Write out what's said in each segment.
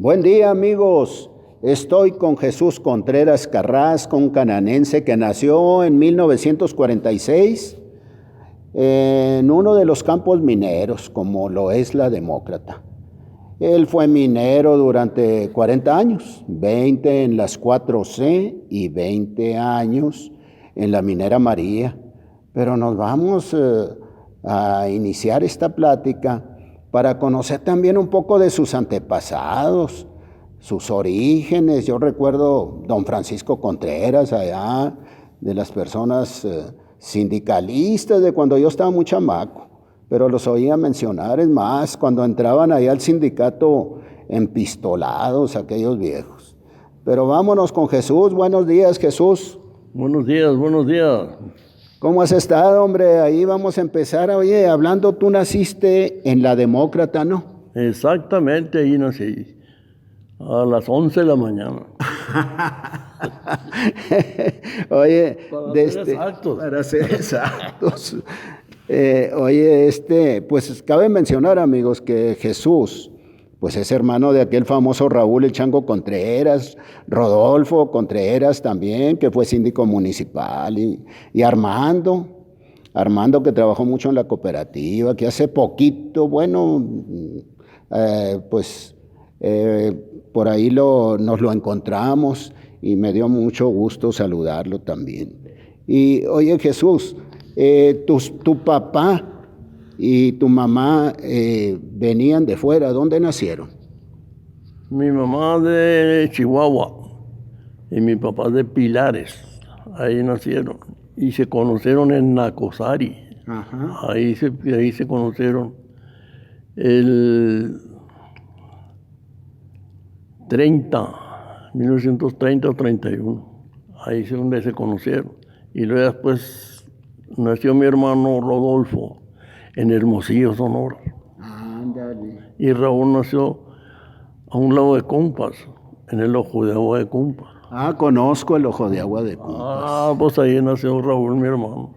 Buen día, amigos. Estoy con Jesús Contreras Carrasco, un cananense que nació en 1946 en uno de los campos mineros, como lo es la Demócrata. Él fue minero durante 40 años, 20 en las 4C y 20 años en la minera María. Pero nos vamos a iniciar esta plática para conocer también un poco de sus antepasados, sus orígenes. Yo recuerdo don Francisco Contreras allá, de las personas sindicalistas de cuando yo estaba muy chamaco, pero los oía mencionar, es más, cuando entraban allá al sindicato empistolados, aquellos viejos. Pero vámonos con Jesús. Buenos días, Jesús. Buenos días, buenos días. ¿Cómo has estado, hombre? Ahí vamos a empezar. Oye, hablando, tú naciste en la Demócrata, ¿no? Exactamente, ahí nací, a las 11 de la mañana. Oye, para ser exactos. Oye, pues cabe mencionar, amigos, que Jesús, pues es hermano de aquel famoso Raúl el Chango Contreras, Rodolfo Contreras también, que fue síndico municipal, y Armando que trabajó mucho en la cooperativa, que hace poquito, bueno, por ahí nos lo encontramos y me dio mucho gusto saludarlo también. Y oye, Jesús, tu papá y tu mamá venían de fuera. ¿Dónde nacieron? Mi mamá de Chihuahua y mi papá de Pilares, ahí nacieron. Y se conocieron en Nacosari. Ajá. Ahí se conocieron el 1930 o 31. Ahí es donde se conocieron. Y luego después nació mi hermano Rodolfo en Hermosillo, Sonora. Ándale. Y Raúl nació a un lado de Compas, en el Ojo de Agua de Compas. Ah, conozco el Ojo de Agua de Compas. Ah, pues ahí nació Raúl, mi hermano.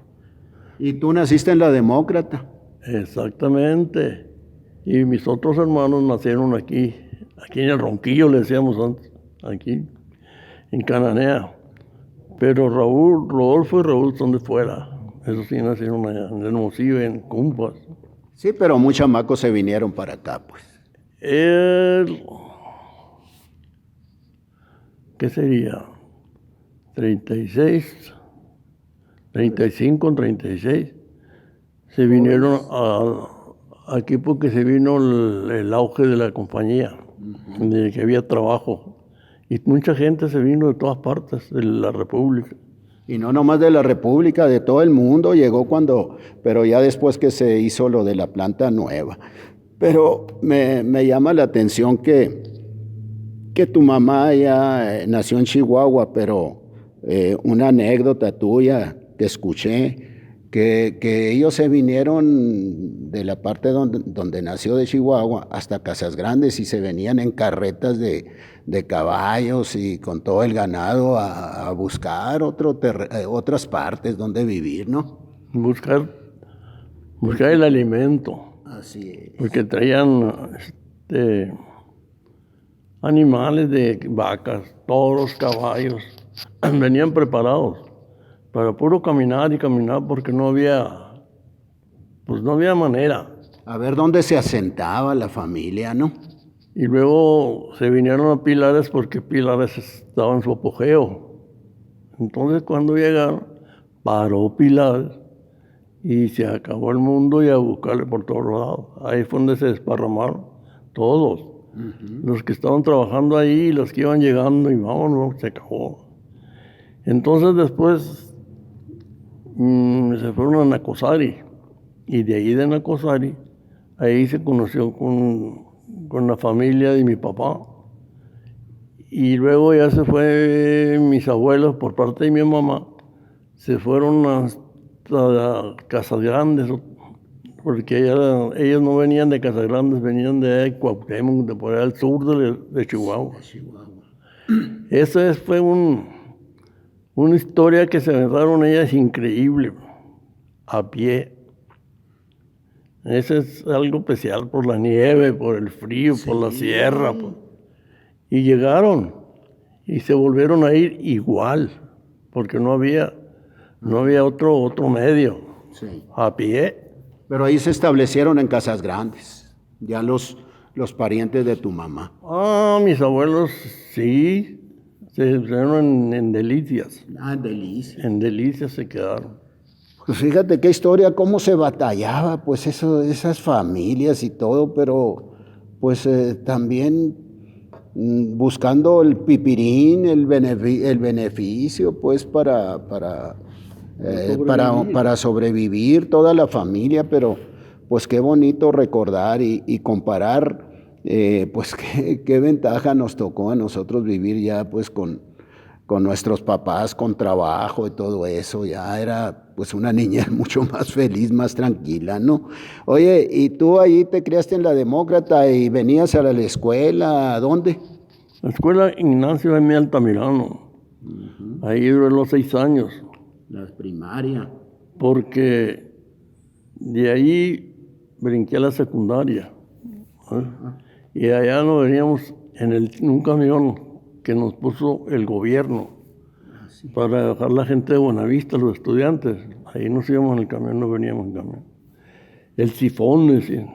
¿Y tú naciste en la Demócrata? Exactamente. Y mis otros hermanos nacieron aquí en el Ronquillo, le decíamos antes, aquí, en Cananea. Pero Rodolfo y Raúl son de fuera. Esos sí nacieron allá, en Hermosillo, en Compas. Sí, pero muchos chamacos se vinieron para acá, pues. ¿Qué sería? 36, 35, 36. Se vinieron aquí porque se vino el auge de la compañía, de que había trabajo. Y mucha gente se vino de todas partes de la República. Y no nomás de la República, de todo el mundo llegó pero ya después que se hizo lo de la planta nueva. Pero me llama la atención que tu mamá ya nació en Chihuahua, pero una anécdota tuya que escuché, que ellos se vinieron de la parte donde nació de Chihuahua hasta Casas Grandes y se venían en carretas de caballos y con todo el ganado a buscar otras partes donde vivir, ¿no? Buscar el alimento. Así es. Porque traían animales de vacas, toros, caballos. Venían preparados para puro caminar y caminar porque no había manera. A ver dónde se asentaba la familia, ¿no? Y luego se vinieron a Pilares porque Pilares estaba en su apogeo. Entonces cuando llegaron, paró Pilares y se acabó el mundo y a buscarle por todos lados. Ahí fue donde se desparramaron todos. Uh-huh. Los que estaban trabajando ahí, los que iban llegando y vámonos, se acabó. Entonces después se fueron a Nacosari y de ahí de Nacosari, ahí se conoció con la familia de mi papá. Y luego ya se fue mis abuelos por parte de mi mamá, se fueron hasta Casas Grandes, porque ellos no venían de Casas Grandes, venían de Cuauhtémoc, de por allá al sur de Chihuahua. Esa fue una historia que se aventaron ellas increíble, a pie. Ese es algo especial por la nieve, por el frío, sí, por la sierra. Y llegaron y se volvieron a ir igual, porque no había otro medio, Sí. a pie. Pero ahí se establecieron en casas grandes, ya los parientes de tu mamá. Mis abuelos sí, se quedaron en Delicias. Ah, delicia. En Delicias se quedaron. Pues fíjate qué historia, cómo se batallaba, pues esas familias y todo, pero pues también buscando el pipirín, el beneficio, pues para sobrevivir toda la familia, pero pues qué bonito recordar y comparar, pues qué ventaja nos tocó a nosotros vivir ya pues con nuestros papás, con trabajo y todo eso, ya era pues una niña mucho más feliz, más tranquila, ¿no? Oye, ¿y tú ahí te criaste en la Demócrata y venías a la escuela? ¿A dónde? La escuela Ignacio M. Altamirano. Ahí duré los 6 años, La primaria. porque de ahí brinqué a la secundaria. ¿Eh? Y allá nos veníamos en un camión que nos puso el gobierno para dejar la gente de Buenavista, los estudiantes. Ahí nos íbamos en el camión, nos veníamos en camión. El sifón, decían.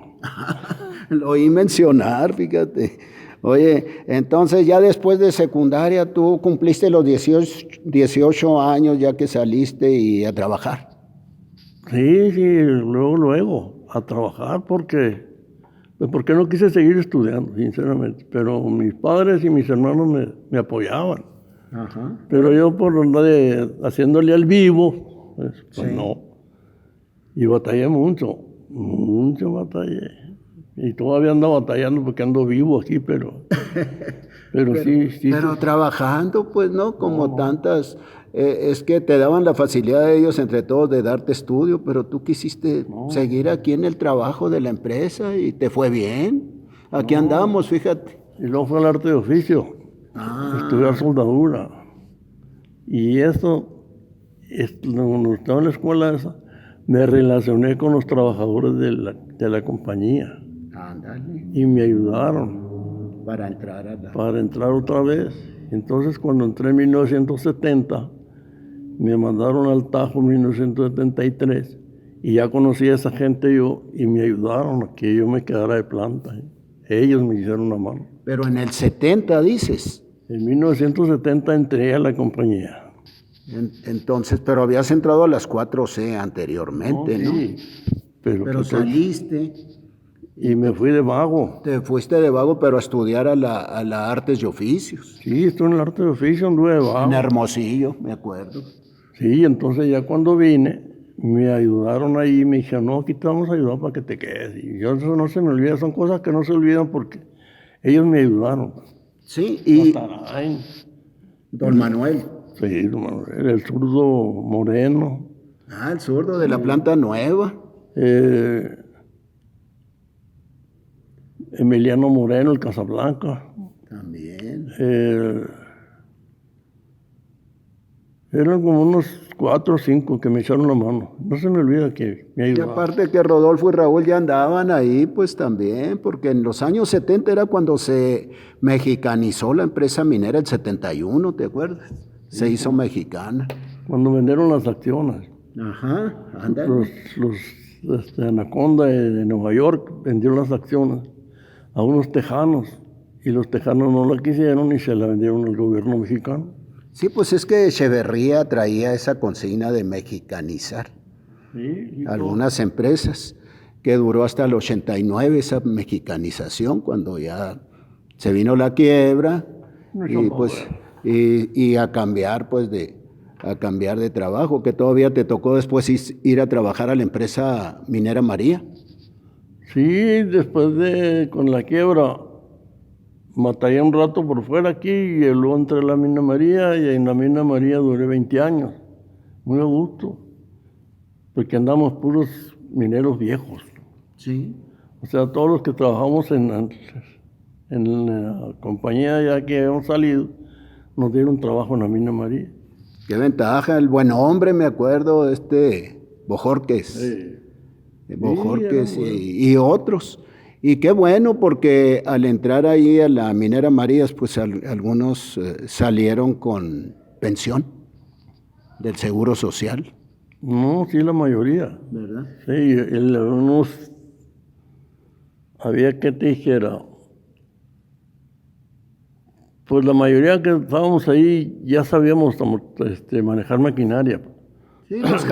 Lo oí mencionar, fíjate. Oye, entonces ya después de secundaria tú cumpliste los 18 años ya que saliste y a trabajar. Sí, luego, a trabajar porque no quise seguir estudiando, sinceramente. Pero mis padres y mis hermanos me apoyaban. Ajá. Pero yo por andar haciéndole al vivo, pues Sí. no. Y batallé mucho batallé. Y todavía ando batallando porque ando vivo aquí, pero sí. Pero trabajando, pues, ¿no? Como tantas, es que te daban la facilidad de ellos entre todos de darte estudio, pero tú quisiste seguir aquí en el trabajo de la empresa y te fue bien. Aquí andamos, fíjate. Y luego fue al arte de oficio, estudiar soldadura. Y eso, cuando estaba en la escuela esa, me relacioné con los trabajadores de la compañía. Ándale. Y me ayudaron Para entrar para entrar otra vez. Entonces, cuando entré en 1970, me mandaron al Tajo en 1973 y ya conocí a esa gente yo y me ayudaron a que yo me quedara de planta. Ellos me hicieron una mano. Pero en el 70 dices. En 1970 entré a la compañía. Entonces, pero habías entrado a las 4C anteriormente, ¿no? Sí, pero pues, saliste. y me fui de vago. Te fuiste de vago, pero a estudiar a la Artes y Oficios. Sí, estuve en el arte de oficio, anduve de vago. En Hermosillo, me acuerdo. Sí, entonces ya cuando vine, me ayudaron ahí, me dijeron, no, aquí te vamos a ayudar para que te quedes. Y yo, eso no se me olvida, son cosas que no se olvidan porque ellos me ayudaron. Sí, y Tatarain. don Manuel. Sí, don Manuel, el zurdo Moreno. El zurdo de la planta nueva. Emiliano Moreno, el Casablanca. También. Eran como unos 4 o 5 que me echaron la mano. No se me olvida que me Y ayudaron. aparte que Rodolfo y Raúl ya andaban ahí, pues también, porque en los años 70 era cuando se mexicanizó la empresa minera, el 71, ¿te acuerdas? Se hizo mexicana. Cuando vendieron las acciones. Ajá, anda. Los Anaconda de Nueva York vendieron las acciones a unos tejanos y los tejanos no la quisieron y se la vendieron al gobierno mexicano. Sí, pues es que Echeverría traía esa consigna de mexicanizar Sí, algunas empresas, que duró hasta el 89 esa mexicanización, cuando ya se vino la quiebra y pues y a cambiar pues a cambiar de trabajo, que todavía te tocó después ir a trabajar a la empresa minera María. Sí, después con la quiebra, batallé un rato por fuera aquí y luego entré a la mina María y en la mina María duré 20 años, muy a gusto, porque andamos puros mineros viejos. Sí. O sea, todos los que trabajamos en la compañía ya que habíamos salido, nos dieron trabajo en la mina María. Qué ventaja, el buen hombre, me acuerdo, Bojorquez. Sí. Bojorquez y otros. Y qué bueno, porque al entrar ahí a la Minera Marías, pues algunos salieron con pensión del Seguro Social. No, sí, la mayoría. ¿Verdad? Sí, unos, había que te dijera, pues la mayoría que estábamos ahí ya sabíamos manejar maquinaria. Sí, los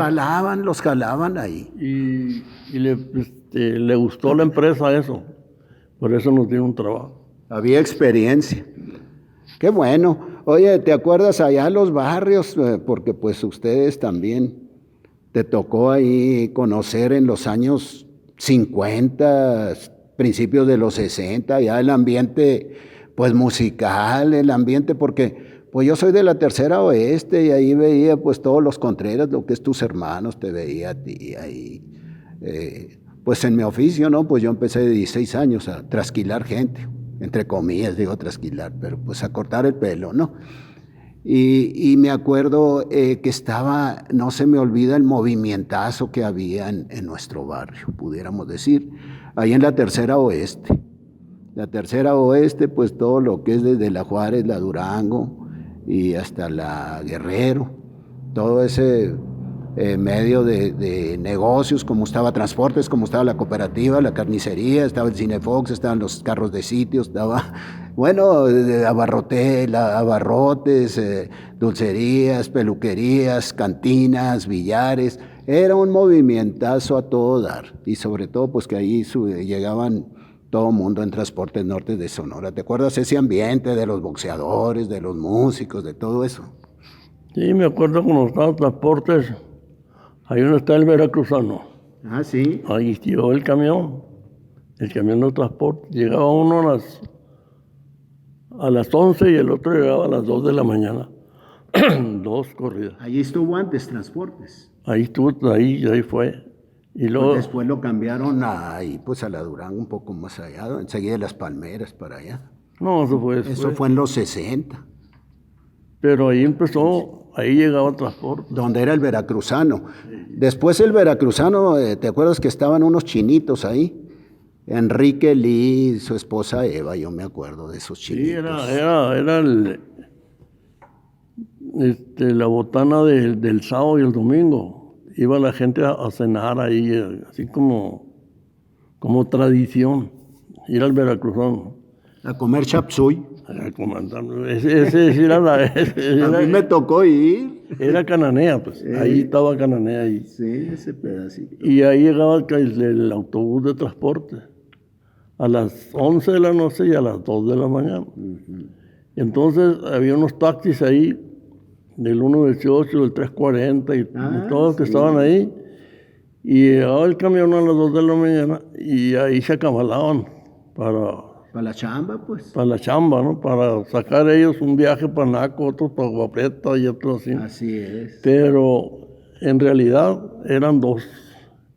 jalaban ahí. Y le gustó la empresa eso, por eso nos dio un trabajo. Había experiencia. Qué bueno. Oye, ¿te acuerdas allá los barrios? Porque pues ustedes también te tocó ahí conocer en los años 50, principios de los 60, ya el ambiente pues musical, el ambiente, porque pues yo soy de la Tercera Oeste y ahí veía pues todos los Contreras, lo que es tus hermanos, te veía a ti ahí. Pues en mi oficio, ¿no? Pues yo empecé de 16 años a trasquilar gente, entre comillas digo trasquilar, pero pues a cortar el pelo, ¿no? Y me acuerdo que estaba, no se me olvida el movimientazo que había en nuestro barrio, pudiéramos decir, ahí en la Tercera Oeste. La Tercera Oeste, pues todo lo que es desde la Juárez, la Durango y hasta la Guerrero, todo ese medio de negocios, como estaba transportes, como estaba la cooperativa, la carnicería, estaba el Cinefox, estaban los carros de sitios, estaba, bueno, abarrotes, dulcerías, peluquerías, cantinas, billares. Era un movimientazo a todo dar, y sobre todo pues que ahí llegaban todo mundo en Transportes Norte de Sonora. ¿Te acuerdas ese ambiente de los boxeadores, de los músicos, de todo eso? Sí, me acuerdo cuando estaban Transportes, ahí donde está el veracruzano. Ah, sí. Ahí llegó el camión de transporte. Llegaba uno a las 11 y el otro llegaba a las 2 de la mañana. 2 corridas. Allí estuvo antes Transportes. Ahí estuvo, ahí fue. Y luego, Pues después lo cambiaron ahí, pues a la Durango, un poco más allá, enseguida de Las Palmeras para allá. no, Eso fue en los 60. Pero ahí empezó, ahí llegaba el transporte. Donde era el veracruzano. Después el veracruzano, ¿te acuerdas que estaban unos chinitos ahí? Enrique Lee, su esposa Eva, yo me acuerdo de esos chinitos. Sí, era la botana del sábado y el domingo. Iba la gente a cenar ahí, así como tradición, ir al veracruzano. A comer chapsuy. Ese era A mí me tocó ir. Era Cananea, pues. Ahí estaba Cananea. Ahí. Sí, ese pedacito. Y ahí llegaba el autobús de transporte a las 11 de la noche y a las 2 de la mañana. Uh-huh. Entonces había unos taxis ahí, del 118, del 340 y todos los que estaban ahí. Y llegaba el camión a las 2 de la mañana y ahí se acabalaban para la chamba, pues. Para la chamba, ¿no? Para sacar ellos un viaje para Naco, otros para Guapreta y otros así. Así es. Pero en realidad eran 2.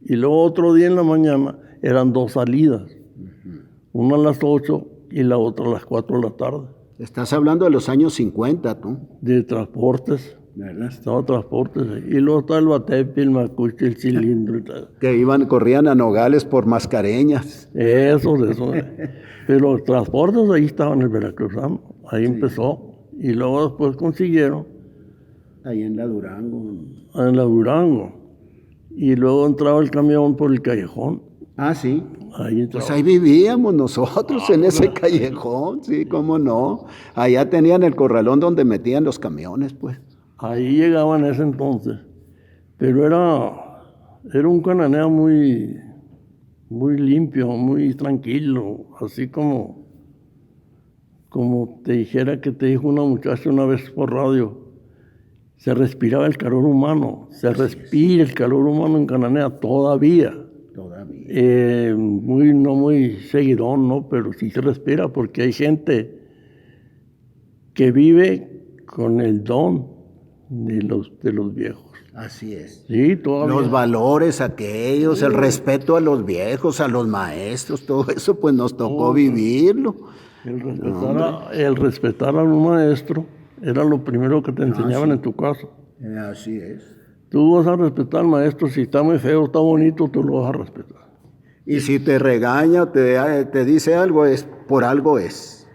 Y luego otro día en la mañana eran 2 salidas. Uh-huh. Una a las 8 y la otra a las 4 de la tarde. Estás hablando de los años 50, tú. De transportes. ¿Verdad? Estaba transportes. Y luego está el Batepi, el Macuche, el Cilindro y tal. Que corrían a Nogales por Mascareñas. Eso. Pero transportes ahí estaba en el veracruzano. Ahí empezó. Y luego después consiguieron. Ahí en la Durango. En la Durango. Y luego entraba el camión por el callejón. Ah, sí. Pues ahí vivíamos nosotros en ese callejón, sí, cómo no. Allá tenían el corralón donde metían los camiones, pues. Ahí llegaban en ese entonces. Pero era un Cananea muy limpio, muy tranquilo, así como te dijera que te dijo una muchacha una vez por radio. Se respiraba el calor humano, se respira el calor humano en Cananea todavía. No muy seguidón, ¿no? Pero sí se respira porque hay gente que vive con el don de los viejos. Así es. Sí, todavía. Los valores aquellos, el respeto a los viejos, a los maestros, todo eso pues nos tocó vivirlo. El respetar a un maestro era lo primero que te enseñaban en tu casa. Así es. Tú vas a respetar al maestro, si está muy feo, está bonito, tú lo vas a respetar. Y si te regaña o te dice algo, por algo es.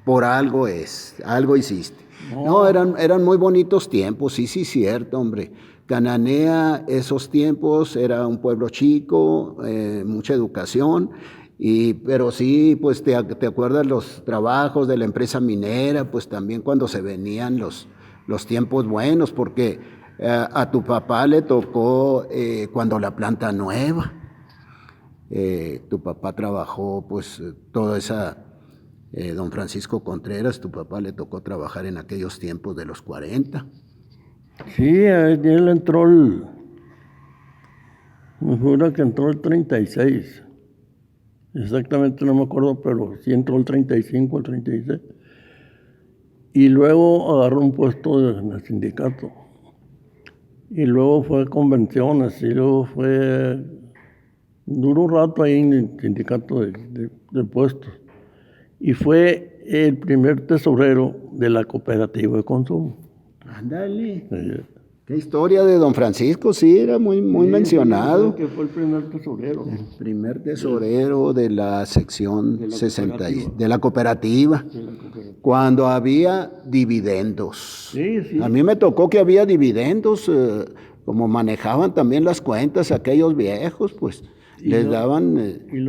Por algo es. Algo hiciste. No, eran muy bonitos tiempos, sí, cierto, hombre. Cananea, esos tiempos, era un pueblo chico, mucha educación, pero sí, pues te acuerdas los trabajos de la empresa minera, pues también cuando se venían los tiempos buenos, porque a tu papá le tocó cuando la planta nueva. Tu papá trabajó, pues, toda esa, don Francisco Contreras, tu papá le tocó trabajar en aquellos tiempos de los 40. Sí, él entró me juro que entró el 36. Exactamente no me acuerdo, pero sí entró el 35, el 36. Y luego agarró un puesto en el sindicato. Y luego fue a convenciones, y luego duró un rato ahí en el sindicato de puestos. Y fue el primer tesorero de la cooperativa de consumo. Ándale. Qué historia de don Francisco, sí, era muy mencionado. Que fue el primer tesorero. El primer tesorero de la sección de la 60, de la cooperativa. Cuando había dividendos. Sí. A mí me tocó que había dividendos, como manejaban también las cuentas aquellos viejos, pues les daban,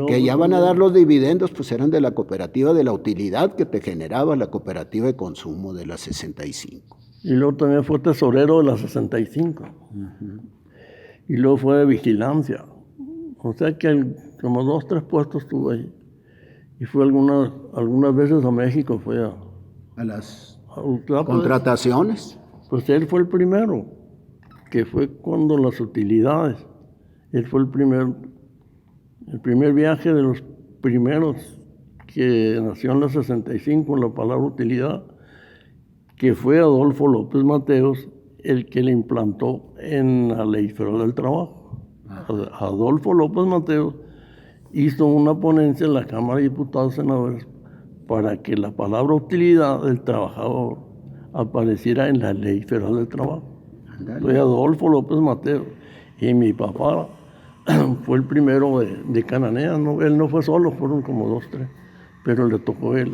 que ya van a dar los dividendos, pues eran de la cooperativa, de la utilidad que te generaba la cooperativa de consumo de la 65. Y luego también fue tesorero de la 65. Y luego fue de vigilancia. O sea que como 2, 3 puestos estuvo ahí. Y fue algunas veces a México, fue a las contrataciones. Pues él fue el primero, que fue cuando las utilidades. Él fue el primer viaje de los primeros que nació en la 65, en la palabra utilidad, que fue Adolfo López Mateos el que le implantó en la Ley Federal del Trabajo. Adolfo López Mateos hizo una ponencia en la Cámara de Diputados y Senadores para que la palabra utilidad del trabajador apareciera en la Ley Federal del Trabajo. Entonces Adolfo López Mateos y mi papá fue el primero de Cananea. No, él no fue solo, fueron como 2, 3, pero le tocó él.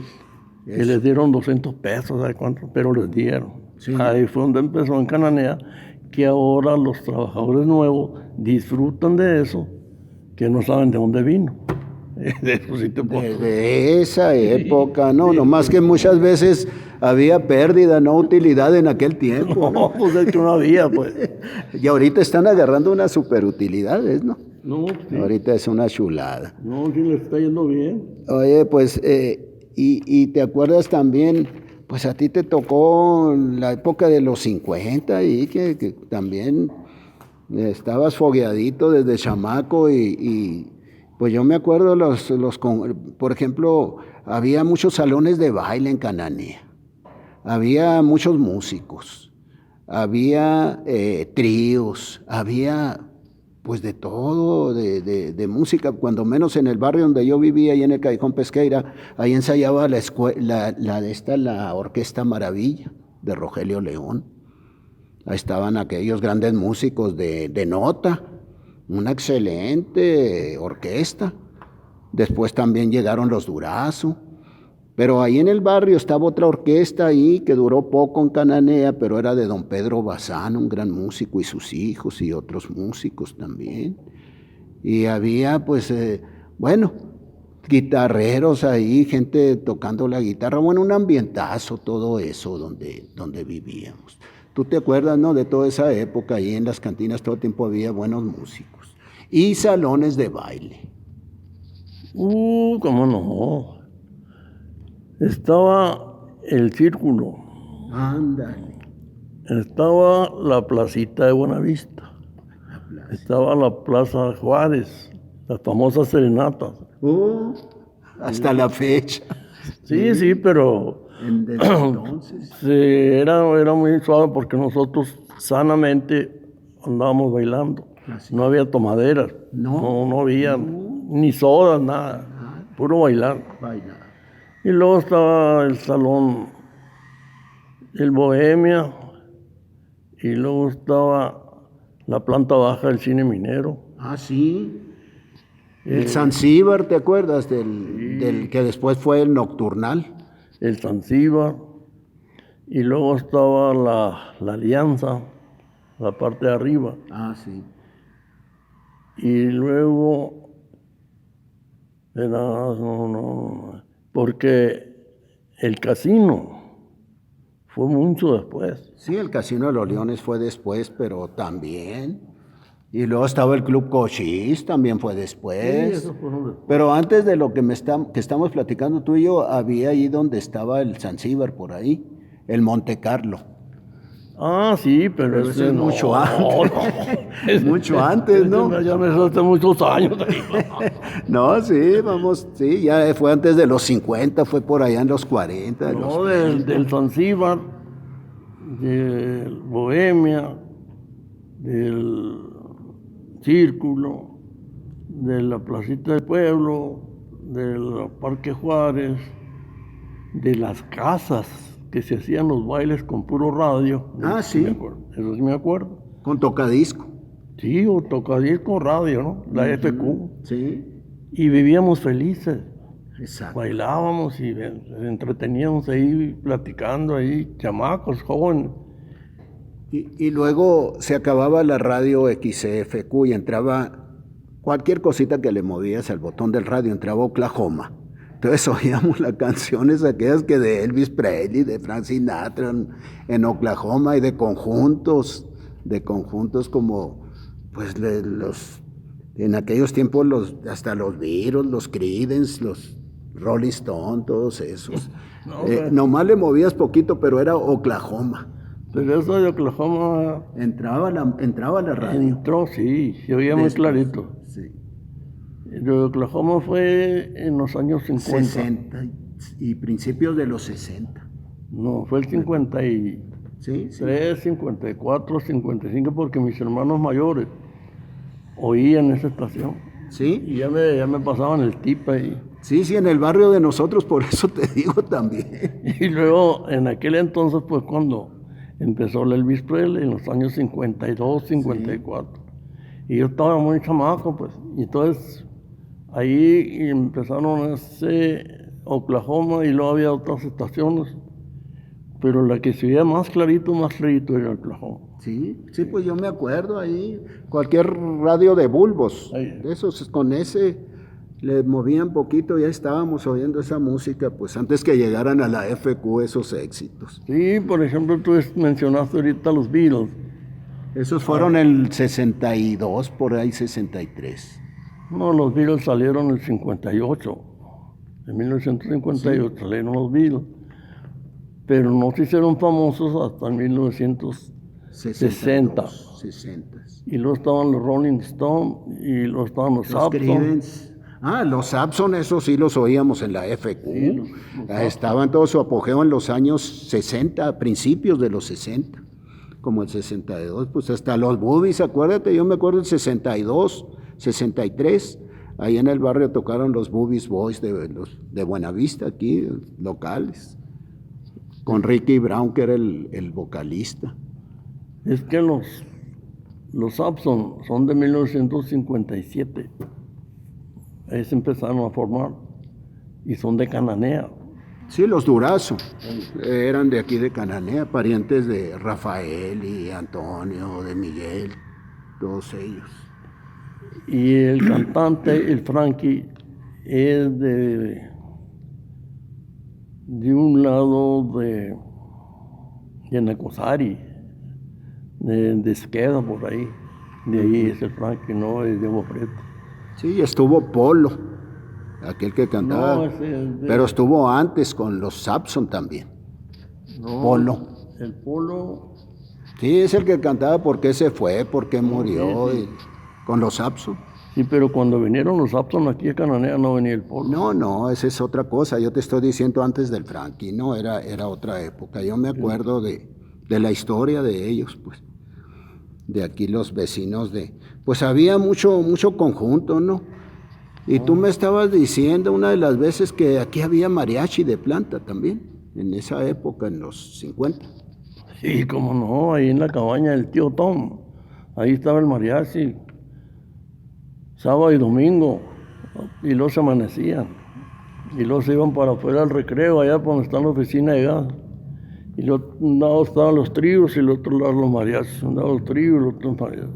Y les dieron 200 pesos, ¿sabes cuánto? Pero les dieron. Sí. Ahí fue donde empezó en Cananea, que ahora los trabajadores nuevos disfrutan de eso, que no saben de dónde vino. De eso sí te puedo decir. De esa época, ¿no? Sí. Nomás que muchas veces había pérdida, no utilidad en aquel tiempo. No, pues de hecho no había, pues. Y ahorita están agarrando unas superutilidades, ¿no? No, sí. Ahorita es una chulada. No, sí le está yendo bien. Oye, pues... Y te acuerdas también, pues a ti te tocó la época de los 50 y que también estabas fogueadito desde chamaco y pues yo me acuerdo por ejemplo, había muchos salones de baile en Cananea, había muchos músicos, había tríos, había pues de todo, de música, cuando menos en el barrio donde yo vivía, ahí en el Callejón Pesqueira, ahí ensayaba la Orquesta Maravilla de Rogelio León. Ahí estaban aquellos grandes músicos de nota, una excelente orquesta. Después también llegaron los Durazo. Pero ahí en el barrio estaba otra orquesta ahí que duró poco en Cananea, pero era de don Pedro Bazán, un gran músico, y sus hijos y otros músicos también. Y había pues, guitarreros ahí, gente tocando la guitarra, bueno, un ambientazo, todo eso donde vivíamos. ¿Tú te acuerdas, no? De toda esa época, ahí en las cantinas todo el tiempo había buenos músicos. Y salones de baile. ¿Cómo no? Estaba el Círculo. Ándale. Estaba la placita de Buenavista. Estaba la Plaza Juárez, las famosas serenatas. Hasta la fecha. Sí, pero desde entonces. Sí, era muy suave porque nosotros sanamente andábamos bailando. Así. No había tomaderas, no había ni sodas, nada, puro bailar. Y luego estaba el salón, el Bohemia, y luego estaba la planta baja del Cine Minero. Ah, sí. El Zanzíbar, ¿te acuerdas? Del que después fue el Nocturnal. El Zanzíbar, y luego estaba la Alianza, la parte de arriba. Ah, sí. Y luego no, porque el casino fue mucho después. Sí, el Casino de los Leones fue después, pero también. Y luego estaba el Club Cochise, también fue después. Sí, eso fueron después. Pero antes de lo que que estamos platicando tú y yo, había ahí donde estaba el Zanzíbar, por ahí, el Monte Carlo. Ah, sí, pero Pero eso ese es no, mucho antes. no. Mucho antes, ¿no? Ya me hace muchos años. No, sí, vamos, sí, ya fue antes de los 50, fue por allá en los 40. No, del Zanzíbar, del Bohemia, del Círculo, de la Placita del Pueblo, del Parque Juárez, de las casas que se hacían los bailes con puro radio. Ah, sí. Eso sí me acuerdo. Con tocadisco. Sí, o tocadisco radio, ¿no? La FQ. Sí, Y vivíamos felices. exacto. Bailábamos y entreteníamos ahí, platicando ahí, chamacos, jóvenes. Y luego se acababa la radio XCFQ y entraba cualquier cosita que le movías al botón del radio, entraba Oklahoma. Entonces oíamos las canciones aquellas que de Elvis Presley, de Frank Sinatra en Oklahoma, y de conjuntos como, pues en aquellos tiempos hasta los Beatles, los Creedence, los Rolling Stones, todos esos. Nomás le movías poquito, pero era Oklahoma. Pero eso de Oklahoma Entraba la radio. entró, sí, se oía muy clarito. Sí. Lo de Oklahoma fue en los años 50. 60 y principios de los 60. No, fue el 53, Sí, sí. 54, 55, porque mis hermanos mayores oían esa estación. Sí, Y ya me pasaban el tip ahí. sí, en el barrio de nosotros, por eso te digo también. Y luego, en aquel entonces, pues cuando empezó el Elvis Presley, en los años 52, 54. Y yo estaba muy chamaco, pues. Y entonces, ahí empezaron ese Oklahoma y luego había otras estaciones. Pero la que se veía más clarito era Oklahoma. Sí, pues yo me acuerdo ahí, cualquier radio de bulbos, Ahí. de esos, con ese le movían poquito, ya estábamos oyendo esa música, pues antes que llegaran a la FQ esos éxitos. Sí, por ejemplo, tú mencionaste ahorita los Beatles. Esos fueron el 62, por ahí 63. No, los Beatles salieron en el 58. En 1958 salieron los Beatles. Pero no se hicieron famosos hasta 1960. 60. Y luego estaban los Rolling Stones y luego estaban los Los Saxon. Creedence. Los Saxon, esos sí los oíamos en la FQ. Sí, los Estaban todo su apogeo en los años 60, principios de los 60, como el 62, pues hasta los Boobies, acuérdate, yo me acuerdo el 62, 63, ahí en el barrio tocaron los Boobies Boys de Buenavista, aquí, locales, con Ricky Brown, que era el vocalista. Es que los Saxon son de 1957. Ahí se empezaron a formar y son de Cananea. Sí, los Durazo, eran de aquí de Cananea, parientes de Rafael y Antonio, de Miguel, todos ellos. Y el cantante, el Frankie, es de un lado de Nacosari, de Esqueda, por ahí. De ahí es el Frankie, no es de Diego Prieto. Sí, estuvo Polo, aquel que cantaba, No, ese es pero estuvo antes con los Saxon también. No, Polo. El Polo, Sí, es el que cantaba por qué se fue, por qué murió, sí. y con los Saxon. sí, pero cuando vinieron los Saxon aquí a Cananea no venía el Polo. No, esa es otra cosa, yo te estoy diciendo antes del Frankie, no, era otra época. Yo me acuerdo de la historia de ellos, pues, de aquí los vecinos pues había mucho conjunto, ¿no? Y tú me estabas diciendo una de las veces que aquí había mariachi de planta también, en esa época, en los 50. Sí, cómo no, ahí en la cabaña del tío Tom, ahí estaba el mariachi, sábado y domingo, y luego se amanecían. Y luego se iban para afuera al recreo, allá por donde está la oficina de gas. Y un lado estaban los tríos y el otro lado los mariachis. Un lado los tríos y el otro los mariachis.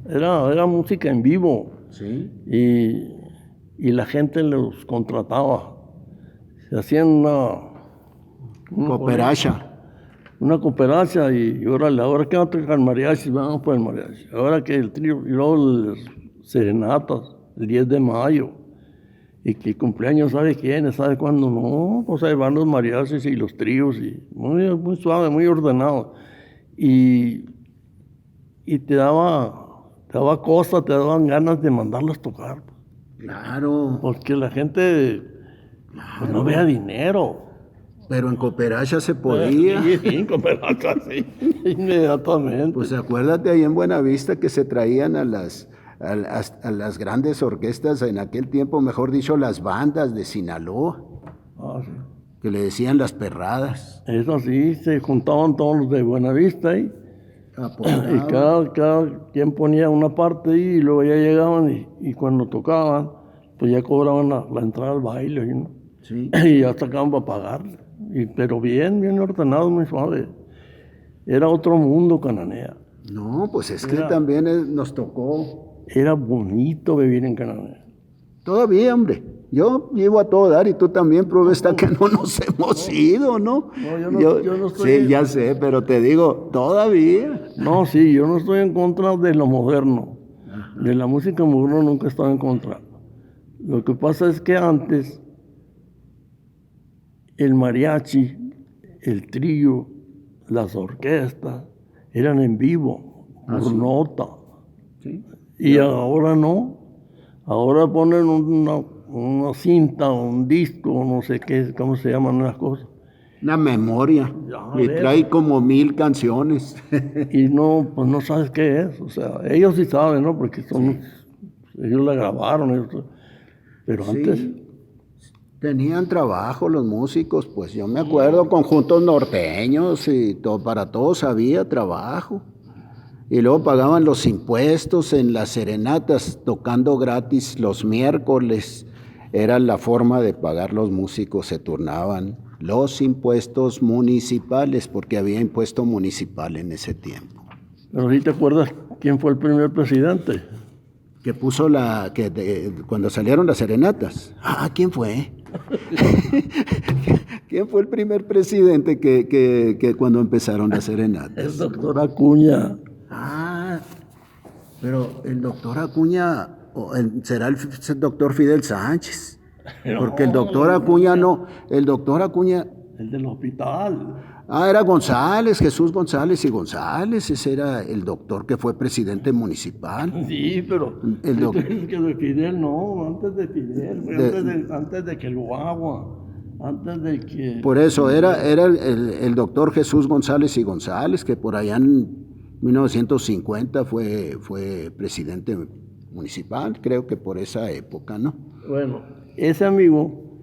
Era música en vivo. Sí. Y la gente los contrataba. Se hacían una Cooperacha. Una cooperacha y órale, ahora que va a tocar mariachi, vamos por el mariachi. Ahora que el trío, y luego las serenatas, el 10 de mayo. Y que el cumpleaños, ¿sabe quién? ¿Sabe cuándo? No, pues ahí van los mariachis y los tríos, y muy suave, muy ordenado. Y te daba cosa, te daban ganas de mandarlos tocar. Claro. Porque la gente pues, no vea dinero. Pero en Cooperacha se podía. Sí, en Cooperacha, sí, inmediatamente. Pues acuérdate ahí en Buenavista que se traían a las grandes orquestas en aquel tiempo, mejor dicho, las bandas de Sinaloa, Sí. que le decían las perradas. Eso sí, se juntaban todos los de Buenavista ahí. Y cada quien ponía una parte ahí y luego ya llegaban y cuando tocaban, pues ya cobraban la entrada al baile, ¿no? Sí. Y ya sacaban para pagarle. Pero bien ordenado, muy suave. Era otro mundo, Cananea. No, pues es que también nos tocó. Era bonito vivir en Cananea. Todavía, hombre. Yo llevo a todo dar y tú también, prueba está que no nos hemos ido, ¿no? No, yo no estoy... Sí, ya sé, pero te digo, todavía. No, sí, yo no estoy en contra de lo moderno. Ajá. De la música moderna nunca he estado en contra. Lo que pasa es que antes el mariachi, el trío, las orquestas eran en vivo, por nota. ¿Sí? Y ahora no. Ahora ponen una cinta, un disco, no sé qué, cómo se llaman las cosas. Una memoria. Y trae como 1000 canciones. Y no, pues no sabes qué es. O sea, ellos sí saben, ¿no? Porque ellos la grabaron. Pero antes... Tenían trabajo los músicos, pues yo me acuerdo, conjuntos norteños y para todos había trabajo. Y luego pagaban los impuestos en las serenatas, tocando gratis los miércoles. Era la forma de pagar los músicos, se turnaban los impuestos municipales, porque había impuesto municipal en ese tiempo. Pero ¿sí te acuerdas quién fue el primer presidente? Que puso cuando salieron las serenatas. ¿Quién fue? ¿Quién fue el primer presidente que cuando empezaron las serenatas? El doctor Acuña. Pero el doctor Acuña será el doctor Fidel Sánchez. Porque el doctor Acuña no, el doctor Acuña... El del hospital. Era González, Jesús González y González, ese era el doctor que fue presidente municipal. Sí, pero que de Fidel no, antes de Fidel, antes de que lo agua, antes de que... Por eso era el doctor Jesús González y González, que por allá en 1950 fue presidente municipal, creo que por esa época, ¿no? Bueno, ese amigo,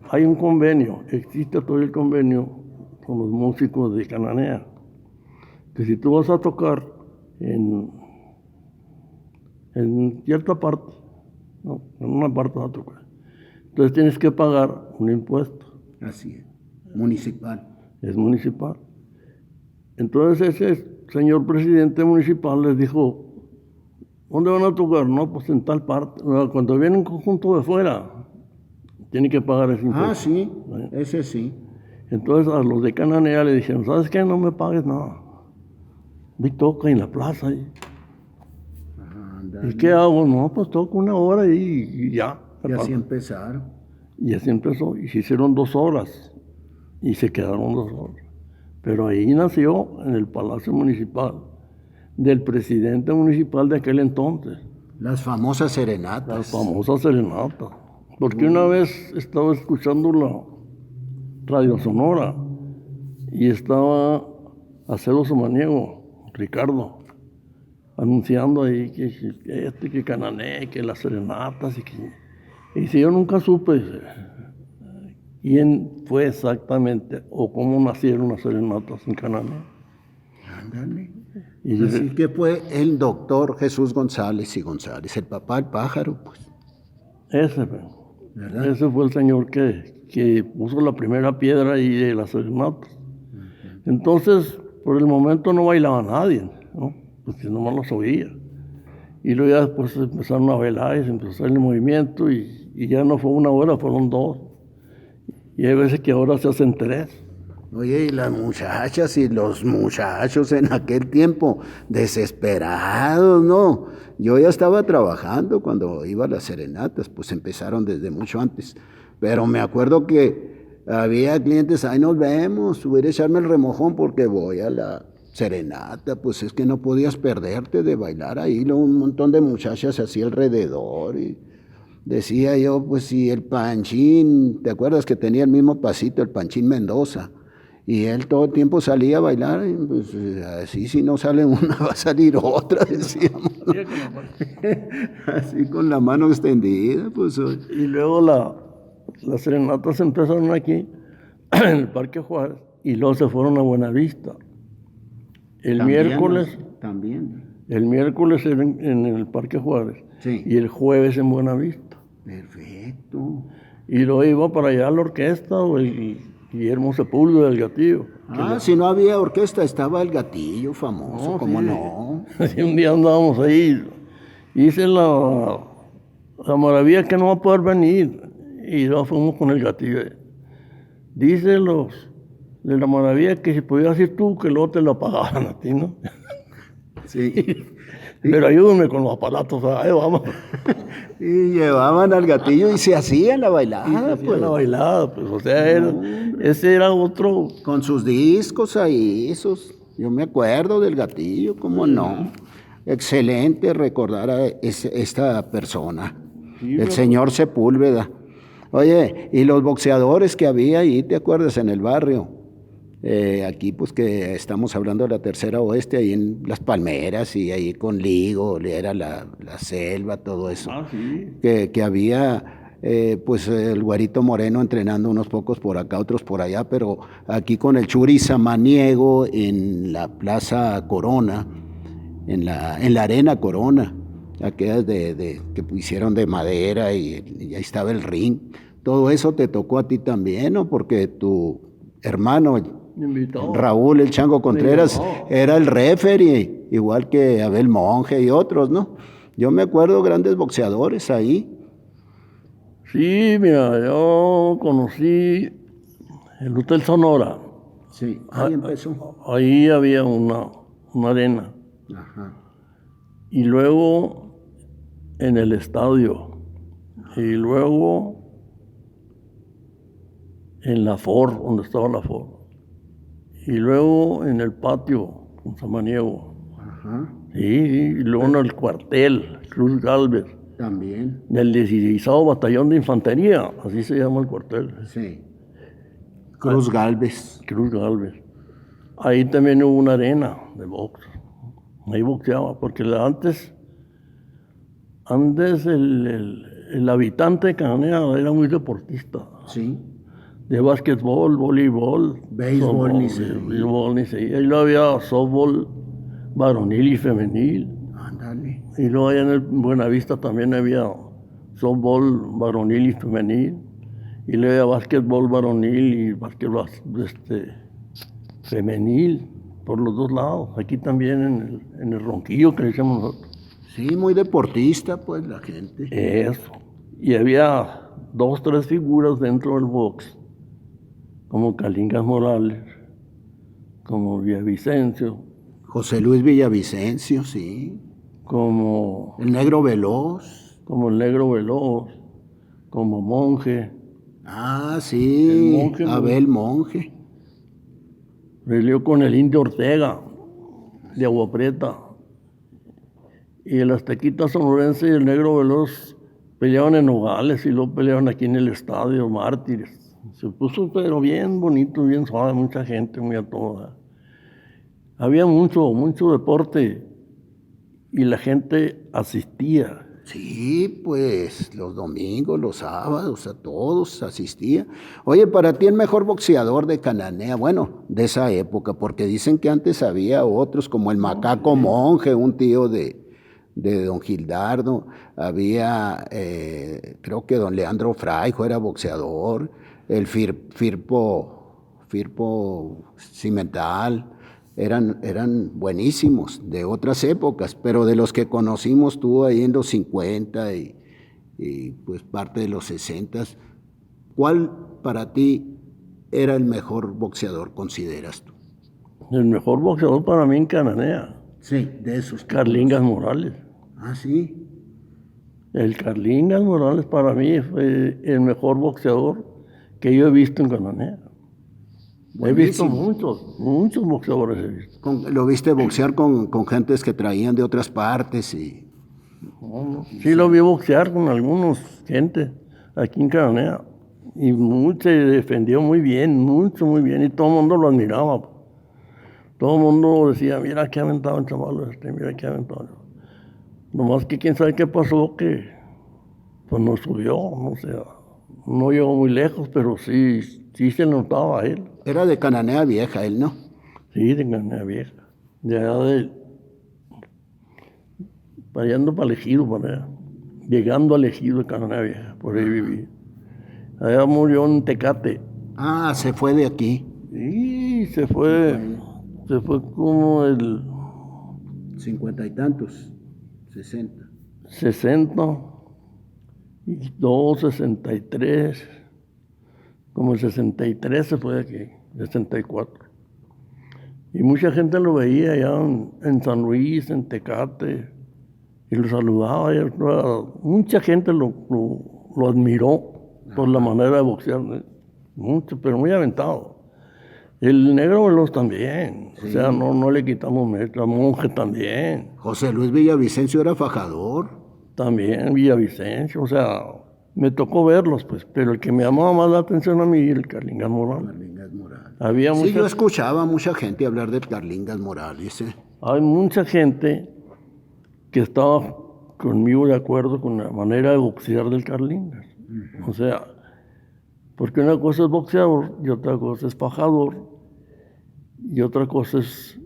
hay un convenio, existe todavía el convenio con los músicos de Cananea, que si tú vas a tocar en cierta parte, no, en una parte vas a tocar, entonces tienes que pagar un impuesto. Así es, municipal. Es municipal. Entonces ese señor presidente municipal les dijo, ¿dónde van a tocar? No, pues en tal parte. Cuando viene un conjunto de fuera, tiene que pagar ese impuesto. Sí, ese sí. Entonces a los de Cananea le dijeron, ¿sabes qué? No me pagues nada. Vi toca en la plaza. ¿Y qué hago? No, pues toco 1 hora y ya. Y así empezaron. Y así empezó. Y se hicieron 2 horas. Y se quedaron 2 horas. Pero ahí nació, en el Palacio Municipal, del presidente municipal de aquel entonces. Las famosas serenatas. Las famosas serenatas. Porque una vez estaba escuchando la Radio Sonora y estaba Acero Samaniego, Ricardo, anunciando ahí que Cananea, que las serenatas y si yo nunca supe quién fue exactamente o cómo nacieron las serenatas en Cananea. Ándale. Y Así que fue el doctor Jesús González y González, el papá del pájaro, pues. ¿Verdad? ese fue el señor que puso la primera piedra ahí de las serenatas. Entonces, por el momento no bailaba nadie, ¿no? Porque nomás los oía. Y luego ya después empezaron a bailar y se empezó a hacer el movimiento y ya no fue una hora, fueron 2. Y hay veces que ahora se hacen 3. Oye, y las muchachas y los muchachos en aquel tiempo, desesperados, ¿no? Yo ya estaba trabajando cuando iba a las serenatas, pues empezaron desde mucho antes. Pero me acuerdo que había clientes, ahí nos vemos, voy a echarme el remojón porque voy a la serenata, pues es que no podías perderte de bailar ahí, un montón de muchachas así alrededor y decía yo, pues si el Panchín, ¿te acuerdas que tenía el mismo pasito, el Panchín Mendoza? Y él todo el tiempo salía a bailar, y pues así si no sale una va a salir otra, decíamos. Así con la mano extendida, pues. Y luego las serenatas empezaron aquí, en el Parque Juárez, y luego se fueron a Buenavista. El miércoles era en el Parque Juárez, sí, y el jueves en Buenavista. Perfecto. Y luego iba para allá la orquesta o el Guillermo Sepúlveda del Gatillo. Si no había orquesta, estaba el Gatillo famoso, ¿cómo no? Sí, un día andábamos ahí, hice la maravilla que no va a poder venir, y luego fuimos con el Gatillo. Dice de la maravilla que si podías ir tú, que luego te la pagaban a ti, ¿no? Sí. Pero ayúdenme con los aparatos, ahí vamos. Y llevaban al Gatillo y se hacían la bailada, pues. La bailada, pues, o sea, ese era otro. Con sus discos ahí, yo me acuerdo del Gatillo, ¿cómo no? Excelente recordar a esta persona, el señor Sepúlveda. Oye, y los boxeadores que había ahí, ¿te acuerdas? En el barrio. Aquí pues que estamos hablando de la Tercera Oeste, ahí en Las Palmeras y ahí con Ligo, era la selva, todo eso. Sí. Que había pues el Güerito Moreno entrenando unos pocos por acá, otros por allá, pero aquí con el Churi Samaniego en la Plaza Corona, en la Arena Corona, aquellas que hicieron de madera y ahí estaba el ring. Todo eso te tocó a ti también, ¿no? Porque tu hermano Raúl el Chango Contreras era el referee, igual que Abel Monge y otros, ¿no? Yo me acuerdo grandes boxeadores ahí. Sí, mira, yo conocí el Hotel Sonora. Sí, ahí empezó. Ahí había una arena. Ajá. Y luego en el estadio. Y luego en la Ford, donde estaba la Ford. Y luego en el patio, con Samaniego. Ajá. Sí, y luego en el cuartel, Cruz Gálvez. También. Del 16º Batallón de Infantería, así se llama el cuartel. Sí. Cruz Gálvez. Cruz Gálvez. Ahí también hubo una arena de box. Ahí boxeaba, porque antes el habitante de Cananea era muy deportista. Sí. De básquetbol, voleibol, béisbol, ni se. Y luego había softball varonil y femenil. Ándale. Y luego allá en Buenavista también había softball varonil y femenil. Y luego había básquetbol varonil y básquetbol femenil, por los dos lados. Aquí también en el Ronquillo que le decíamos nosotros. Sí, muy deportista, pues, la gente. Eso. Y había 2, 3 figuras dentro del box, como Calingas Morales, como Villavicencio. José Luis Villavicencio, sí. Como el Negro Veloz. Como el Negro Veloz, como Monje. Ah, sí, Monje, Abel Monje. Peleó con el Indio Ortega, de Agua Prieta. Y el Aztequita Sonorense y el Negro Veloz peleaban en Nogales y luego peleaban aquí en el estadio Mártires. Se puso pero bien bonito, bien suave, mucha gente, muy a toda. Había mucho deporte y la gente asistía. Sí, pues los domingos, los sábados, a todos asistía. Oye, para ti el mejor boxeador de Cananea, bueno, de esa época, porque dicen que antes había otros como el Macaco Monje, un tío de don Gildardo, había, creo que don Leandro Fraijo era boxeador, el Firpo Cimental, eran buenísimos de otras épocas, pero de los que conocimos tú ahí en los 50 y pues parte de los 60, ¿cuál para ti era el mejor boxeador, consideras tú? El mejor boxeador para mí en Cananea, Sí, de esos. Carlingas Morales. Ah, sí. El Carlingas Morales para mí fue el mejor boxeador que yo he visto en Cananea. He visto muchos boxeadores he visto. ¿Lo viste boxear con gentes que traían de otras partes? Sí, lo vi boxear con algunos gente aquí en Cananea. Y se defendió muy bien, muy bien. Y todo el mundo lo admiraba. Todo el mundo decía, mira qué aventado el chaval mira qué aventado. Nomás que quién sabe qué pasó, que pues no subió, no sé. No llegó muy lejos, pero sí se notaba a él. Era de Cananea Vieja él, ¿no? Sí, de Cananea Vieja. De allá vayando para el Ejido, para allá. Llegando al Ejido de Cananea Vieja, por ahí viví. Allá murió en Tecate. Ah, se fue de aquí. Sí, se fue como el 50 y tantos, 60. 62, 63, como el 63 se fue de aquí, 64. Y mucha gente lo veía allá en San Luis, en Tecate, y lo saludaba. Mucha gente lo admiró por la manera de boxear, ¿no? Mucho, pero muy aventado. El Negro Veloz también, sí. O sea, no le quitamos mérito. Monje también. José Luis Villavicencio era fajador. También Villavicencio, o sea, me tocó verlos, pues, pero el que me llamaba más la atención a mí era el Carlingas Morales. Sí, yo escuchaba a mucha gente hablar de Carlingas Morales. Hay mucha gente que estaba conmigo de acuerdo con la manera de boxear del Carlingas. Uh-huh. O sea, porque una cosa es boxeador y otra cosa es fajador y otra cosa es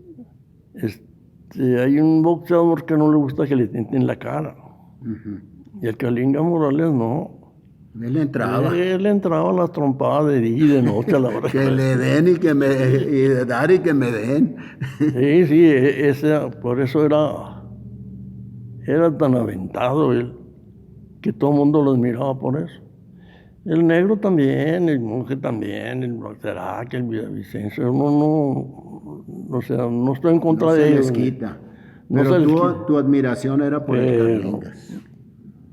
hay un boxeador que no le gusta que le tienten la cara. Uh-huh. Y el Carlingas Morales no. Él entraba. Él entraba a las trompadas de día y de noche a la hora. Que le den y de dar y que me den. Sí, por eso era tan aventado él, que todo el mundo lo admiraba por eso. El Negro también, el Monje también, el Broxerac, el Villavicencio, o sea, no estoy en contra de ellos. No se les quita. Pero tu admiración era por el Carlingas.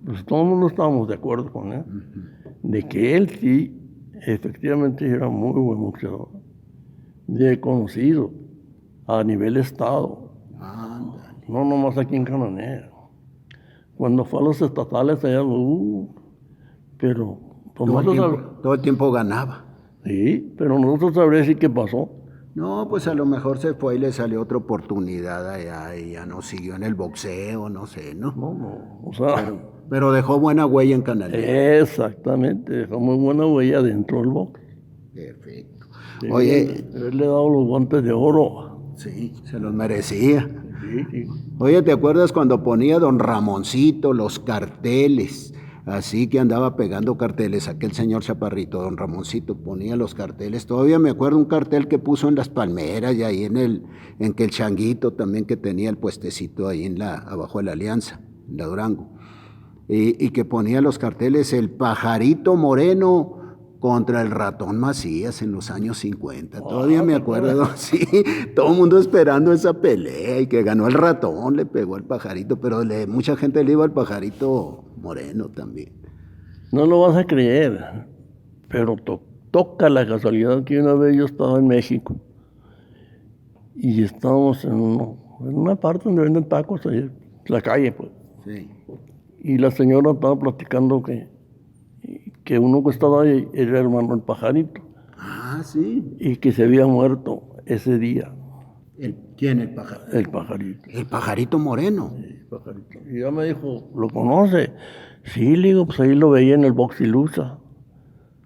Pues todo el mundo estábamos de acuerdo con él, de que él sí, efectivamente era muy buen boxeador, de conocido a nivel estado, no nomás aquí en Cananea. Cuando fue a los estatales allá, pero todo el tiempo ganaba. Sí, pero nosotros sabríamos qué pasó. No, pues a lo mejor se fue y le salió otra oportunidad allá y ya no siguió en el boxeo, no sé, ¿no? No, o sea... Pero dejó buena huella en Cananea. Exactamente, dejó muy buena huella dentro del box. Perfecto. Sí, oye... Él le ha dado los guantes de oro. Sí, se los merecía. Sí. Oye, ¿te acuerdas cuando ponía don Ramoncito los carteles? Así que andaba pegando carteles, aquel señor chaparrito, don Ramoncito, ponía los carteles. Todavía me acuerdo un cartel que puso en Las Palmeras y ahí en que el Changuito también, que tenía el puestecito ahí abajo de la Alianza, en la Durango. Y que ponía los carteles, el Pajarito Moreno contra el Ratón Macías en los años 50. Todavía me acuerdo, sí, todo el mundo esperando esa pelea y que ganó el Ratón, le pegó al Pajarito, pero mucha gente le iba al Pajarito Moreno también. No lo vas a creer, pero toca la casualidad que una vez yo estaba en México y estábamos en una parte donde venden tacos, ahí, en la calle, pues. Sí. Y la señora estaba platicando que uno que estaba ahí era hermano del Pajarito. Ah, sí. Y que se había muerto ese día. ¿Quién? El Pajarito. El Pajarito. El Pajarito Moreno. Sí. Pajarito. Y ya me dijo, ¿lo conoce? Sí, le digo, pues ahí lo veía en el Box y Lucha.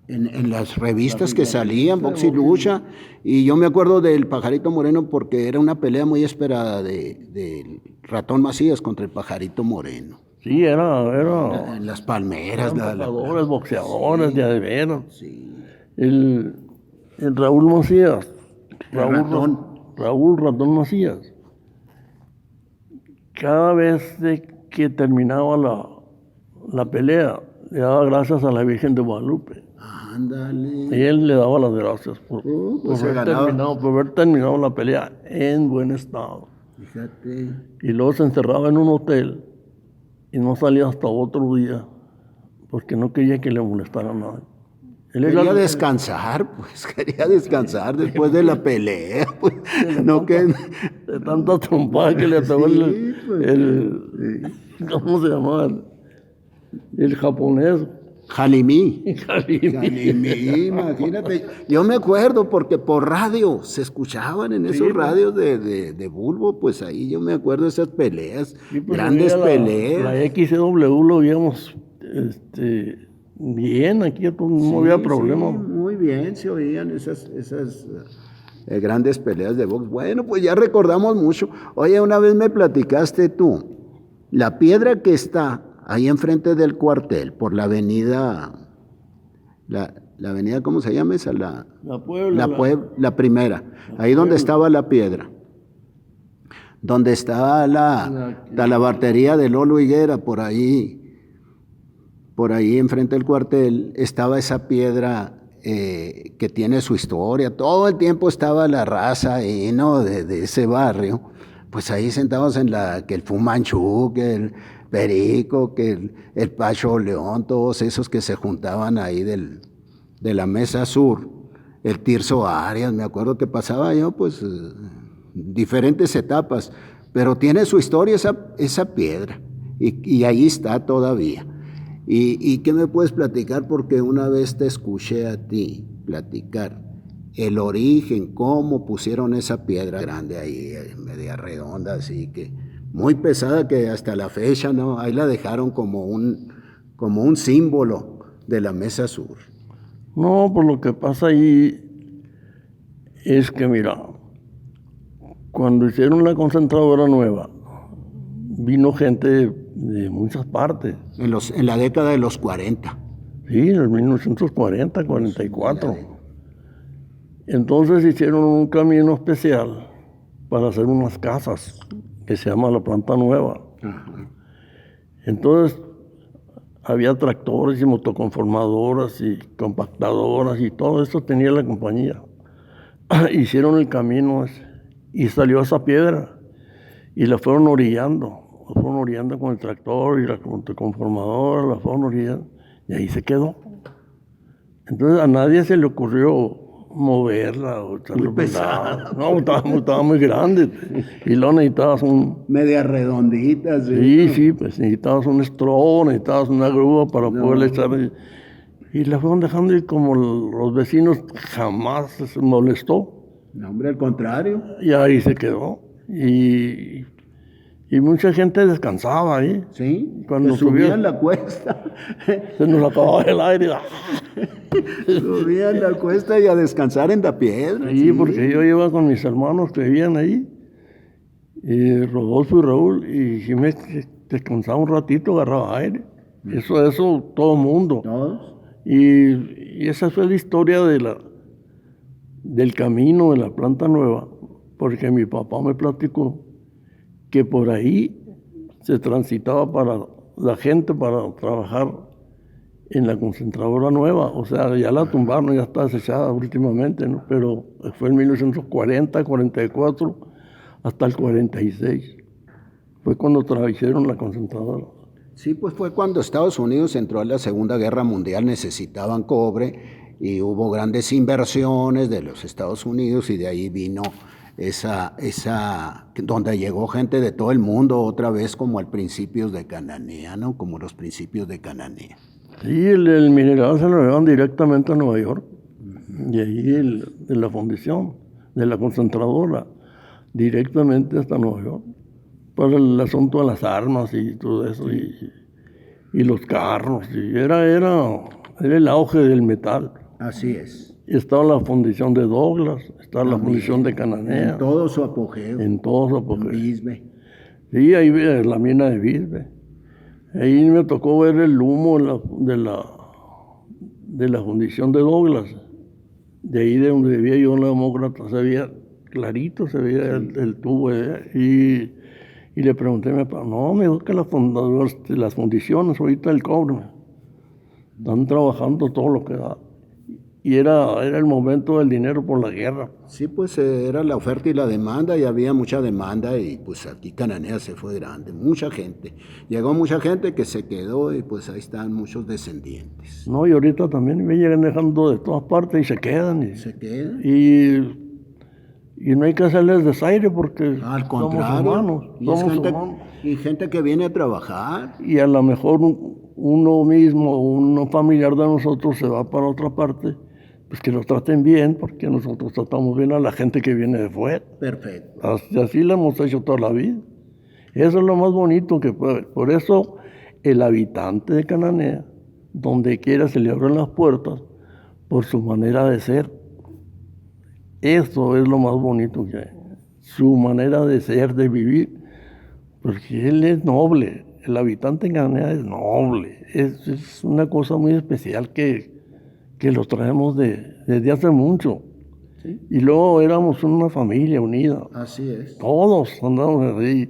En las revistas que salían, Box y Lucha, y yo me acuerdo del Pajarito Moreno porque era una pelea muy esperada del Ratón Macías contra el Pajarito Moreno. Sí, era En las palmeras. boxeadores, boxeadores, sí, de veras. sí. El Raúl Macías. Raúl Ratón Macías. Cada vez que terminaba la pelea, le daba gracias a la Virgen de Guadalupe. Ándale. Y él le daba las gracias por pues haber terminado la pelea en buen estado. Fíjate. Y luego se encerraba en un hotel y no salía hasta otro día porque no quería que le molestara a nadie. Quería descansar después de la pelea. Pues, de tanta trompada que le pegó ¿cómo se llamaba? El japonés. Jalimi, imagínate. Yo me acuerdo porque por radio se escuchaban en esos radios de Bulbo, pues ahí yo me acuerdo de esas peleas, grandes peleas. La XW lo veíamos bien, aquí no había problema. Sí, muy bien, se oían esas grandes peleas de box. Bueno, pues ya recordamos mucho. Oye, una vez me platicaste tú, la piedra que está ahí enfrente del cuartel, por la avenida, la avenida, ¿cómo se llama esa? La primera, ahí donde estaba la piedra, donde estaba la talabartería de Lolo Higuera, por ahí enfrente del cuartel, estaba esa piedra que tiene su historia. Todo el tiempo estaba la raza ahí, ¿no? De ese barrio, pues ahí sentados que el Fumanchu, que el Perico, que el Pacho León, todos esos que se juntaban ahí de la Mesa Sur, el Tirso Arias, me acuerdo que pasaba yo, pues, diferentes etapas, pero tiene su historia esa piedra, y ahí está todavía. ¿Y qué me puedes platicar? Porque una vez te escuché a ti platicar el origen, cómo pusieron esa piedra grande ahí, media redonda, así que muy pesada, que hasta la fecha, ¿no? Ahí la dejaron como un símbolo de la Mesa Sur. No, pues lo que pasa ahí es que, mira, cuando hicieron la concentradora nueva, vino gente de muchas partes. En la década de los 40. Sí, en el 1940, 44. Entonces hicieron un camino especial para hacer unas casas que se llama la Planta Nueva. Ajá. Entonces había tractores y motoconformadoras y compactadoras y todo eso tenía la compañía. Hicieron el camino y salió esa piedra y la fueron orillando con el tractor y la motoconformadora, la fueron orillando y ahí se quedó. Entonces a nadie se le ocurrió moverla o echarle pesada. No, estaba muy grande y luego necesitabas media redondita. Sí, pues necesitabas un estrón, necesitabas una grúa para poderle echar. Y la fueron dejando y como los vecinos jamás se molestó. No, hombre, al contrario. Y ahí se quedó. Y mucha gente descansaba ahí. Sí, cuando subían la cuesta. Se nos acababa el aire. Subían la cuesta y a descansar en la piedra. Sí, porque yo iba con mis hermanos que vivían ahí, y Rodolfo y Raúl, y si me descansaba un ratito, agarraba aire. Eso todo el mundo. ¿Todos? Y esa fue la historia del camino de la Planta Nueva, porque mi papá me platicó que por ahí se transitaba para la gente para trabajar en la concentradora nueva. O sea, ya la tumbaron, ya está desechada últimamente, ¿no? Pero fue en 1940, 44, hasta el 46. Fue cuando hicieron la concentradora. Sí, pues fue cuando Estados Unidos entró a la Segunda Guerra Mundial, necesitaban cobre y hubo grandes inversiones de los Estados Unidos y de ahí vino esa donde llegó gente de todo el mundo otra vez como al principios de Cananea, ¿no? Como los principios de Cananea. Sí, el mineral se lo llevan directamente a Nueva York. Y ahí de la fundición, de la concentradora, directamente hasta Nueva York. por el asunto de las armas y todo eso, y los carros, y era el auge del metal. Así es. Y estaba la fundición de Douglas, estaba la También, fundición de Cananea. En todo su apogeo. En todo su En apogeo. Bisbe. Sí, ahí la mina de Bisbe. Ahí me tocó ver el humo de la fundición de Douglas. De ahí de donde vivía yo en la Demócrata, se veía clarito, se veía el tubo. Y le pregunté a mi papá, no, me dijo que las fundiciones, ahorita el cobre, están trabajando todo lo que da. Y era el momento del dinero por la guerra. Sí, pues era la oferta y la demanda, y había mucha demanda, y pues aquí Cananea se fue grande, mucha gente. Llegó mucha gente que se quedó, y pues ahí están muchos descendientes. No, y ahorita también me llegan dejando de todas partes y se quedan. ¿Se quedan? Y no hay que hacerles desaire porque Al somos contrario, humanos. Somos humanos. y gente que viene a trabajar. Y a lo mejor uno mismo o un familiar de nosotros se va para otra parte, pues que los traten bien, porque nosotros tratamos bien a la gente que viene de fuera. Perfecto. Así lo hemos hecho toda la vida. Eso es lo más bonito que puede haber. Por eso el habitante de Cananea, donde quiera se le abren las puertas por su manera de ser. Eso es lo más bonito que hay. Su manera de ser, de vivir. Porque él es noble. El habitante de Cananea es noble. Es una cosa muy especial que lo traemos desde hace mucho. ¿Sí? Y luego éramos una familia unida. Así es. Todos andamos así.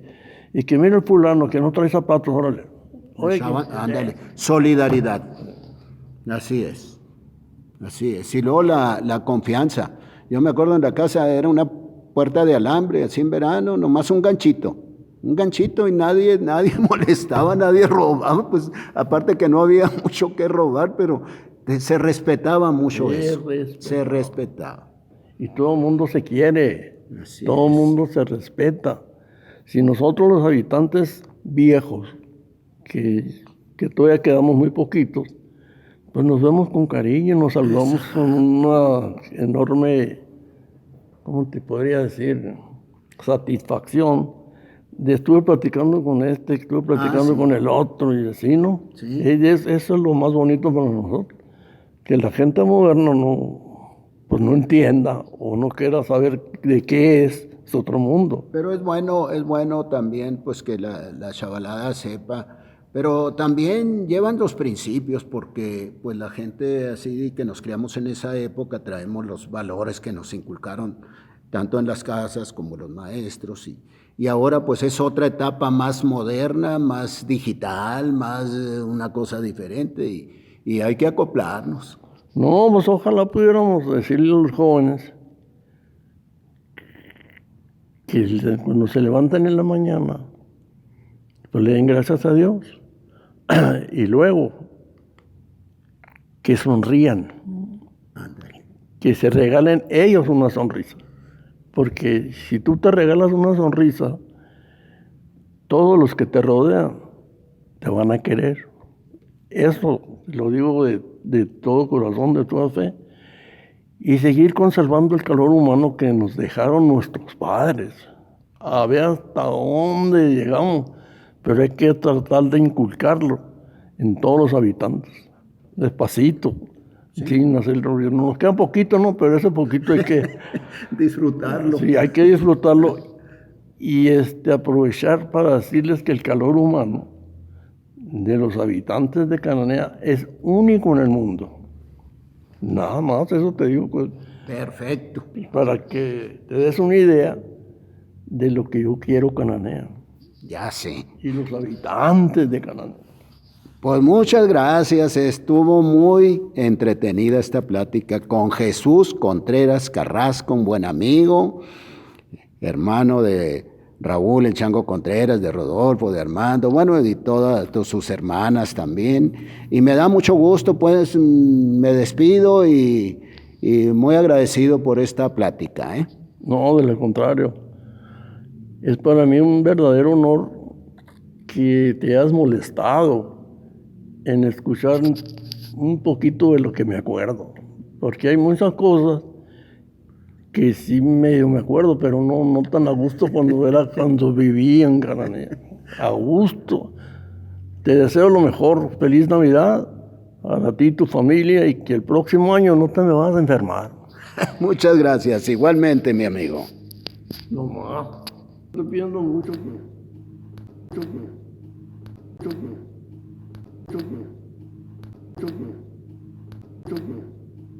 Y que mira el fulano que no trae zapatos, órale. Oye, Ándale. Solidaridad. Así es. Así es. Y luego la confianza. Yo me acuerdo en la casa era una puerta de alambre, así en verano, nomás un ganchito y nadie molestaba, nadie robaba, pues aparte que no había mucho que robar, pero se respetaba mucho eso, se respetaba. Y todo el mundo se quiere, Así todo el es. mundo se respeta. Si nosotros los habitantes viejos, que todavía quedamos muy poquitos, pues nos vemos con cariño, nos saludamos con una enorme, ¿cómo te podría decir? Satisfacción. Estuve platicando con estuve platicando con el otro y así, ¿no? Sí. Eso es lo más bonito para nosotros. Que la gente moderna pues no entienda o no quiera saber de qué es otro mundo. Pero es bueno también pues que la chavalada sepa. Pero también llevan los principios, porque pues la gente así que nos criamos en esa época traemos los valores que nos inculcaron tanto en las casas como los maestros, y ahora pues es otra etapa más moderna, más digital, más una cosa diferente, y hay que acoplarnos. No, pues ojalá pudiéramos decirle a los jóvenes que cuando se levanten en la mañana, pues le den gracias a Dios. Y luego, que sonrían, Ándale. que se regalen ellos una sonrisa. Porque si tú te regalas una sonrisa, todos los que te rodean te van a querer. Eso lo digo de todo corazón, de toda fe. Y seguir conservando el calor humano que nos dejaron nuestros padres. A ver hasta dónde llegamos. Pero hay que tratar de inculcarlo en todos los habitantes, despacito, sin hacer ruido. Nos queda poquito, ¿no? Pero ese poquito hay que disfrutarlo. Sí, hay que disfrutarlo y aprovechar para decirles que el calor humano de los habitantes de Cananea es único en el mundo. Nada más, eso te digo, pues, Perfecto. para que te des una idea de lo que yo quiero Cananea. Ya sé. Y los habitantes de Cananea. Pues muchas gracias, estuvo muy entretenida esta plática con Jesús Contreras Carrasco, un buen amigo, hermano de Raúl El Chango Contreras, de Rodolfo, de Armando, bueno, y todas sus hermanas también. Y me da mucho gusto, pues me despido y muy agradecido por esta plática, ¿eh? No, de lo contrario. Es para mí un verdadero honor que te hayas molestado en escuchar un poquito de lo que me acuerdo. Porque hay muchas cosas que sí medio me acuerdo, pero no tan a gusto cuando viví en Cananea. A gusto. Te deseo lo mejor. Feliz Navidad a ti y tu familia y que el próximo año no te me vas a enfermar. Muchas gracias. Igualmente, mi amigo. No más. Estoy pidiendo mucho. Mucho.